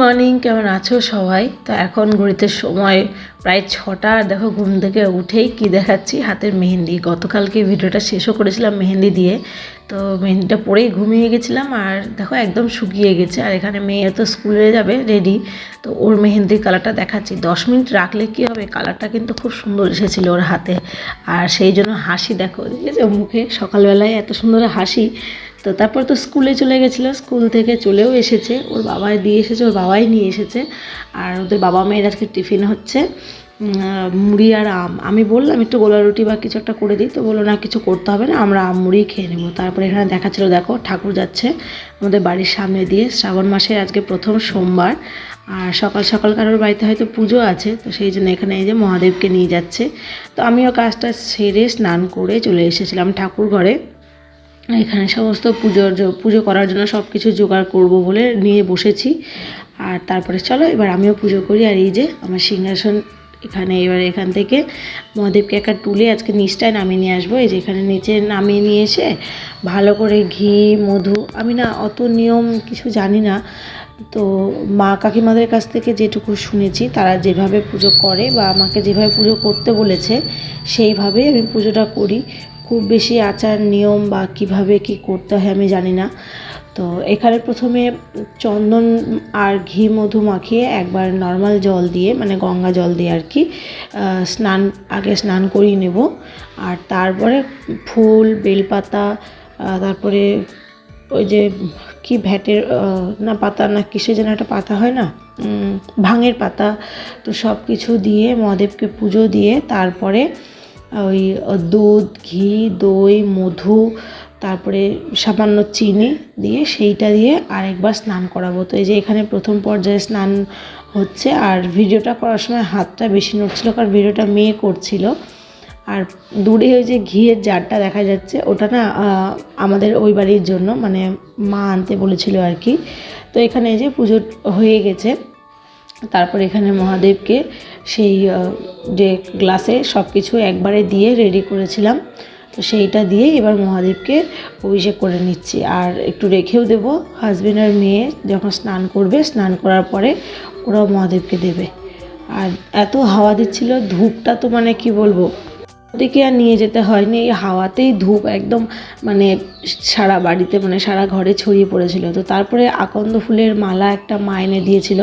Morning, কেমন আছো সবাই? তো এখন ঘড়িতে সময় প্রায় 6টা। আর দেখো ঘুম থেকে উঠেই কি দেখাচ্ছি, হাতের মেহেন্দি। গতকালকে ভিডিওটা শেষও করেছিলাম মেহেন্দি দিয়ে, তো মেহেন্দিটা পরেই ঘুমিয়ে গেছিলাম। আর দেখো একদম শুকিয়ে গেছে। আর এখানে মেয়ে তো স্কুলে যাবে রেডি, তো ওর মেহেন্দির কালারটা দেখাচ্ছি। 10 মিনিট রাখলে কি হবে, কালারটা কিন্তু খুব সুন্দর এসেছিলো ওর হাতে। আর সেই জন্য হাসি দেখো, দেখেছো মুখে, সকালবেলায় এত সুন্দর হাসি। তো তারপর তো স্কুলে চলে গেছিলো, স্কুল থেকে চলেও এসেছে, ওর বাবাই দিয়ে এসেছে, ওর বাবাই নিয়ে এসেছে। আর ওদের বাবা মেয়ের আজকে টিফিন হচ্ছে মুড়ি আর আম। আমি বললাম একটু গোলা রুটি বা কিছু একটা করে দিই, তো বললো না কিছু করতে হবে না, আমরা আম মুড়ি খেয়ে নেবো। তারপরে এখানে দেখাচ্ছিলো, দেখো ঠাকুর যাচ্ছে আমাদের বাড়ির সামনে দিয়ে, শ্রাবণ মাসের আজকে প্রথম সোমবার। আর সকাল সকাল কারোর বাড়িতে হয়তো পুজো আছে, তো সেই জন্য এখানে এই যে মহাদেবকে নিয়ে যাচ্ছে। তো আমিও কাজটা সেরে স্নান করে চলে এসেছিলাম ঠাকুর ঘরে। এখানে সমস্ত পুজো করার জন্য সব কিছু জোগাড় করব বলে নিয়ে বসেছি। আর তারপরে চলো এবার আমিও পুজো করি। আর এই যে আমার সিংহাসন এখানে, এবার এখান থেকে মহাদেবকে একটা তুলে আজকে নিচটায় নামিয়ে নিয়ে আসবো। এই যে এখানে নিচে নামিয়ে নিয়ে এসে ভালো করে ঘি মধু, আমি না অত নিয়ম কিছু জানি না, তো মা কাকিমাদের কাছ থেকে যেটুকু শুনেছি তারা যেভাবে পুজো করে বা আমাকে যেভাবে পুজো করতে বলেছে সেইভাবেই আমি পুজোটা করি। খুব বেশি আচার নিয়ম বা কিভাবে কি করতে হয় আমি জানি না। তো এখানে প্রথমে চন্দন আর ঘি মধু মাখিয়ে একবার নর্মাল জল দিয়ে, মানে গঙ্গা জল দিয়ে আর কি, স্নান করিয়ে নেব। আর তারপরে ফুল বেলপাতা, তারপরে ওই যে কি ভ্যাটের না পাতা না কিসে যেন একটা পাতা হয় না, ভাঙের পাতা, তো সব কিছু দিয়ে মহাদেবকে পুজো দিয়ে তারপরে ওই দুধ ঘি দই মধু তারপরে সামান্য চিনি দিয়ে সেইটা দিয়ে আরেকবার স্নান করাবো। তো এই যে এখানে প্রথম পর্যায়ে স্নান হচ্ছে। আর ভিডিওটা করার সময় হাতটা বেশি নড়ছিল, কারণ ভিডিওটা মেয়ে করছিল। আর দূরে ওই যে ঘিয়ের জারটা দেখা যাচ্ছে, ওটা না আমাদের ওই বাড়ির জন্য, মানে মা আনতে বলেছিল আর কি। তো এখানে এই যে পুজো হয়ে গেছে। তারপর এখানে মহাদেবকে সেই যে গ্লাসে সব কিছু একবারে দিয়ে রেডি করেছিলাম, তো সেইটা দিয়ে এবার মহাদেবকে অভিষেক করে নিচ্ছি। আর একটু রেখেও দেব, হাজবেন্ড আর মেয়ে যখন স্নান করবে, স্নান করার পরে ওরাও মহাদেবকে দেবে। আর এত হাওয়া দিচ্ছিল, ধূপটা তো মানে কি বলবো, ওদিকে আর নিয়ে যেতে হয়নি, এই হাওয়াতেই ধূপ একদম মানে সারা বাড়িতে, মানে সারা ঘরে ছড়িয়ে পড়েছিল। তো তারপরে আকন্দ ফুলের মালা একটা মা এনে দিয়েছিল।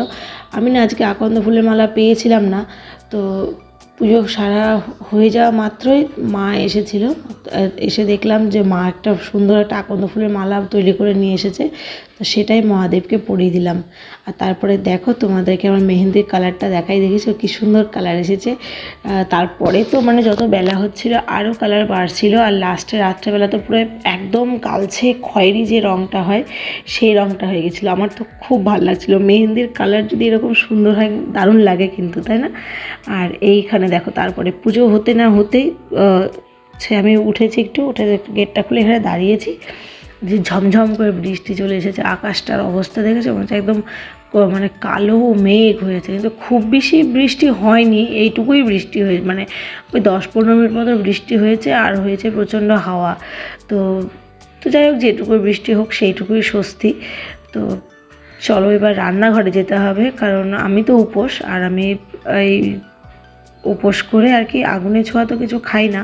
আমি না আজকে আকন্দ ফুলের মালা পেয়েছিলাম না, তো পুজো সারা হয়ে যাওয়া মাত্রই মা এসেছিল, এসে দেখলাম যে মা একটা সুন্দর একটা আকন্দ ফুলের মালা তৈরি করে নিয়ে এসেছে, তো সেটাই মহাদেবকে পরিয়ে দিলাম। আর তারপরে দেখো তোমাদেরকে আমার মেহেন্দির কালারটা দেখাই, দেখেছো কি সুন্দর কালার এসেছে। তারপরে তো মানে যত বেলা হচ্ছিল আরও কালার বাড়ছিল। আর লাস্টে রাত্রেবেলা তো পুরো একদম কালচে খয়েরি যে রঙটা হয় সেই রঙটা হয়ে গেছিলো। আমার তো খুব ভালো লাগছিলো, মেহেন্দির কালার যদি এরকম সুন্দর হয় দারুণ লাগে কিন্তু, তাই না? আর এইখানে দেখো তারপরে পুজো হতে না হতেই সে আমি উঠেছি, একটু উঠে গেটটা খুলে এখানে দাঁড়িয়েছি, যে ঝমঝম করে বৃষ্টি চলে এসেছে। আকাশটার অবস্থা দেখেছো, মানে একদম মানে কালো মেঘ হয়েছে, কিন্তু খুব বেশি বৃষ্টি হয়নি, এইটুকুই বৃষ্টি হয়ে মানে ওই 10-15 মিনিট মতো বৃষ্টি হয়েছে। আর হয়েছে প্রচণ্ড হাওয়া। তো তো যাই হোক, যেটুকু বৃষ্টি হোক সেইটুকুই স্বস্তি। তো চলো এবার রান্নাঘরে যেতে হবে, কারণ আমি তো উপোস, আর আমি এই উপোস করে আর কি আগুনে ছোঁয়া তো কিছু খাই না,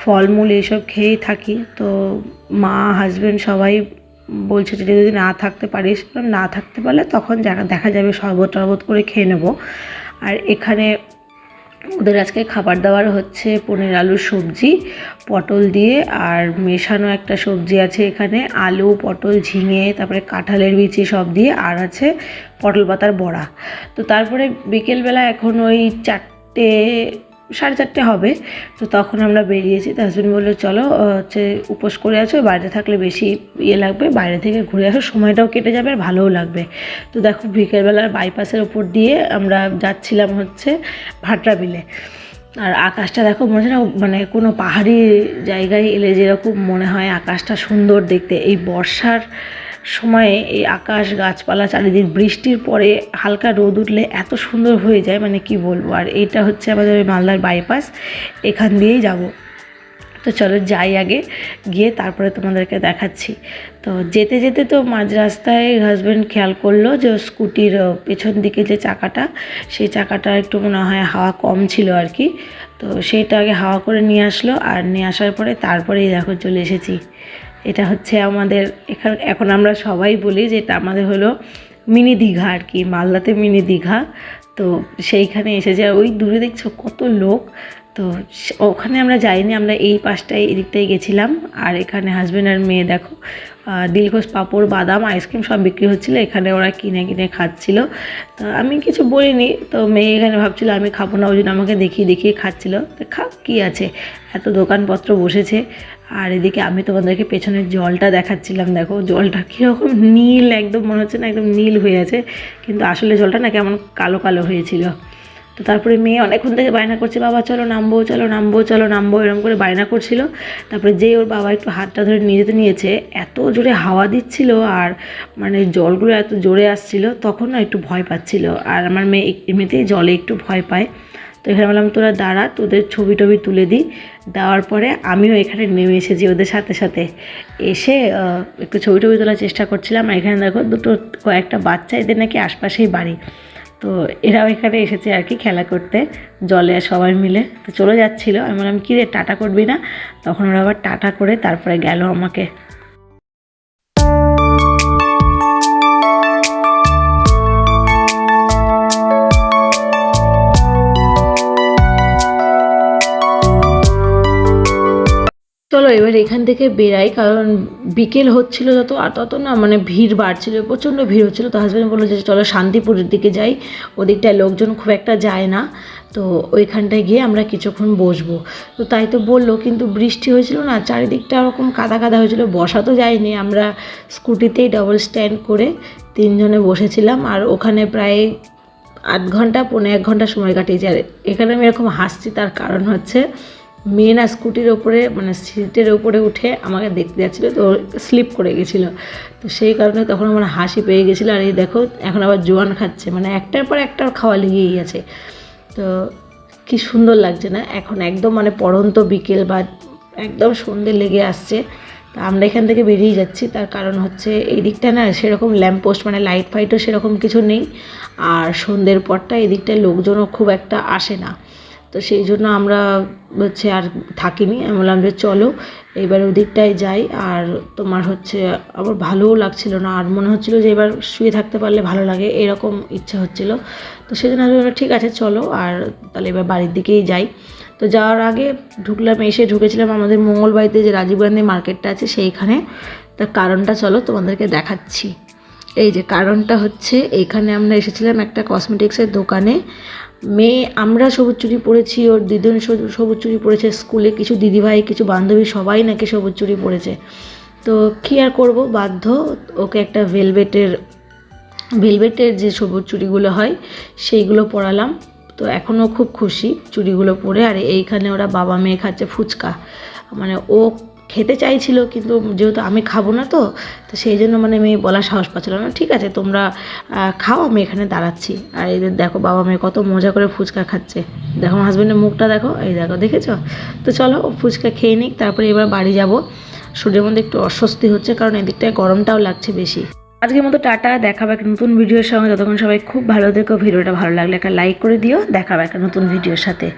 ফলমূল এইসব খেয়েই থাকি। তো মা হাজব্যান্ড সবাই বলছে যে যদি না থাকতে পারিস, না থাকতে পারলে তখন দেখা যাবে শরবত টরবত করে খেয়ে নেবো। আর এখানে ওদের আজকে খাবার দাবার হচ্ছে পনির আলুর সবজি পটল দিয়ে, আর মেশানো একটা সবজি আছে এখানে, আলু পটল ঝিঙে তারপরে কাঁঠালের বিচি সব দিয়ে, আর আছে পটল পাতার বড়া। তো তারপরে বিকেলবেলা এখন ওই 4টে 4:30 হবে, তো তখন আমরা বেরিয়েছি। তো হাজব্যান্ড বললো চলো হচ্ছে উপোস করে আছো, বাইরে থাকলে বেশি ইয়ে লাগবে, বাইরে থেকে ঘুরে আসো, সময়টাও কেটে যাবে আর ভালোও লাগবে। তো দেখো বিকেলবেলার বাইপাসের ওপর দিয়ে আমরা যাচ্ছিলাম হচ্ছে ভাটরা বিলে। আর আকাশটা দেখো, মনে হয় না মানে কোনো পাহাড়ি জায়গায় এলে যেরকম মনে হয় আকাশটা সুন্দর দেখতে, এই বর্ষার সময়ে এই আকাশ গাছপালা চারিদিক, বৃষ্টির পরে হালকা রোদ উঠলে এত সুন্দর হয়ে যায়, মানে কি বলবো। আর এইটা হচ্ছে আমাদের ওই মালদার বাইপাস, এখান দিয়েই যাব। তো চলো যাই আগে, গিয়ে তারপরে তোমাদেরকে দেখাচ্ছি। তো যেতে যেতে তো মাঝ রাস্তায় হাজব্যান্ড খেয়াল করলো যে স্কুটির পেছন দিকে যে চাকাটা, সেই চাকাটা একটু মনে হয় হাওয়া কম ছিল আর কি। তো সেইটা আগে হাওয়া করে নিয়ে আসলো, আর নিয়ে আসার পরে তারপরেই দেখো চলে এসেছি। এটা হচ্ছে আমাদের এখানে, এখন আমরা সবাই বলি যে এটা আমাদের হলো মিনি দীঘা আর কি, মালদাতে মিনি দীঘা। তো সেইখানে এসেছে, ওই দূরে দেখছো কত লোক। তো ওখানে আমরা যাইনি, আমরা এই পাশটায় এদিকটাই গেছিলাম। আর এখানে হাজব্যান্ড আর মেয়ে দেখো দিলখোশ পাঁপড়, বাদাম, আইসক্রিম সব বিক্রি হচ্ছিলো, এখানে ওরা কিনে কিনে খাচ্ছিল। তো আমি কিছু বলিনি, তো মেয়ে এখানে ভাবছিল আমি খাবো না, ওই জন্য আমাকে দেখিয়ে দেখিয়ে খাচ্ছিলো। তো খা, কী আছে, এত দোকানপত্র বসেছে। আর এদিকে আমি তোমাদেরকে পেছনের জলটা দেখাচ্ছিলাম, দেখো জলটা কীরকম নীল, একদম মনে হচ্ছে না একদম নীল হয়ে আছে, কিন্তু আসলে জলটা না কেমন কালো কালো হয়েছিল। তো তারপরে মেয়ে অনেকক্ষণ থেকে বায়না করছে, বাবা চলো নামবো, চলো নামবো, চলো নামবো, এরকম করে বায়না করছিল। তারপরে যেই ওর বাবা একটু হাতটা ধরে নিয়ে যেতে নিয়েছে, এত জোরে হাওয়া দিচ্ছিল আর মানে জলগুলো এত জোরে আসছিল, তখন না একটু ভয় পাচ্ছিল। আর আমার মেয়ে এমনিতেই জলে একটু ভয় পায়। তো এখানে বললাম তোরা দাঁড়া, তোদের ছবি টবি তুলে দিই। দেওয়ার পরে আমিও এখানে নেমে এসেছি ওদের সাথে সাথে, এসে একটু ছবি টবি তোলার চেষ্টা করছিলাম। আর এখানে দেখো কয়েকটা বাচ্চা, এদের নাকি আশপাশেই বাড়ি। তো এরাও এখানে এসেছে আর কি খেলা করতে জলে সবাই মিলে। তো চলে যাচ্ছিলো, আমি বললাম কী রে টাটা করবি না, তখন ওরা আবার টাটা করে তারপরে গেল আমাকে। চলো এবার এখান থেকে বেরাই, কারণ বিকেল হচ্ছিল যত আর তত না মানে ভিড় বাড়ছিল, প্রচণ্ড ভিড় হচ্ছিলো। তো হাজব্যান্ড বললো যে চলো শান্তিপুরের দিকে যাই, ওদিকটায় লোকজন খুব একটা যায় না, তো ওইখানটায় গিয়ে আমরা কিছুক্ষণ বসবো। তো তাই তো বললো, কিন্তু বৃষ্টি হয়েছিল না, চারিদিকটা ওরকম কাদা কাদা হয়েছিল, বসা তো যায়নি। আমরা স্কুটিতেই ডাবল স্ট্যান্ড করে তিনজনে বসেছিলাম, আর ওখানে প্রায় আধ ঘন্টা পৌনে এক ঘন্টা সময় কাটিয়েছি। আর এখানে আমি এরকম হাসছি, তার কারণ হচ্ছে মেয়ে না স্কুটির ওপরে মানে সিটের ওপরে উঠে আমাকে দেখতে যাচ্ছিলো, তো স্লিপ করে গেছিলো। তো সেই কারণে তখন আমার হাসি পেয়ে গেছিলো। আর এই দেখো এখন আবার জোয়ান খাচ্ছে, মানে একটার পর একটা খাওয়া লেগেই আছে। তো কি সুন্দর লাগছে না, এখন একদম মানে পড়ন্ত বিকেল বা একদম সন্ধে লেগে আসছে। তো আমরা এখান থেকে বেরিয়ে যাচ্ছি, তার কারণ হচ্ছে এই দিকটা না সেরকম ল্যাম্পপোস্ট মানে লাইট ফাইটও সেরকম কিছু নেই, আর সন্ধ্যের পরটা এদিকটায় লোকজনও খুব একটা আসে না। তো সেই জন্য আমরা হচ্ছে আর থাকিনি, আমি বললাম যে চলো এবার ওদিকটায় যাই। আর তোমার হচ্ছে আবার ভালোও লাগছিল না, আর মনে হচ্ছিলো যে এবার শুয়ে থাকতে পারলে ভালো লাগে, এরকম ইচ্ছা হচ্ছিলো। তো সেই জন্য আমি বললাম ঠিক আছে চলো, আর তাহলে এবার বাড়ির দিকেই যাই। তো যাওয়ার আগে ঢুকেছিলাম আমাদের মঙ্গলবাড়িতে যে রাজীব গান্ধী মার্কেটটা আছে সেইখানে। তার কারণটা চলো তোমাদেরকে দেখাচ্ছি। এই যে কারণটা হচ্ছে, এইখানে আমরা এসেছিলাম একটা কসমেটিক্সের দোকানে। মেয়ে আমরা সবুজ চুড়ি পরেছি, ওর দিদুন সবুজ চুড়ি পরেছে, স্কুলে কিছু দিদিভাই কিছু বান্ধবী সবাই নাকি সবুজ চুড়ি পরেছে। তো কী আর করবো, বাধ্য ওকে একটা ভেলভেটের যে সবুজ চুড়িগুলো হয় সেইগুলো পরালাম। তো এখনও খুব খুশি চুড়িগুলো পরে। আর এইখানে ওরা বাবা মেয়ে খাচ্ছে ফুচকা, মানে ও খেতে চাইছিল, কিন্তু যেহেতু আমি খাবো না, তো সেই জন্য মানে মেয়ে বলার সাহস পাচ্ছিল না। ঠিক আছে তোমরা খাও, আমি এখানে দাঁড়াচ্ছি। আর এদের দেখো বাবা মেয়ে কত মজা করে ফুচকা খাচ্ছে, দেখো হাজব্যান্ডের মুখটা দেখো, এই দেখো দেখেছো। তো চলো ফুচকা খেয়ে নিক, তারপরে এবার বাড়ি যাব। শরীরের মধ্যে একটু অস্বস্তি হচ্ছে, কারণ এদিকটায় গরমটাও লাগছে বেশি। আজকের মতো টাটা, দেখাবো একটা নতুন ভিডিওর সঙ্গে। ততক্ষণ সবাই খুব ভালো থেকো, ভিডিওটা ভালো লাগলে একটা লাইক করে দিও, দেখাবো একটা নতুন ভিডিওর সাথে।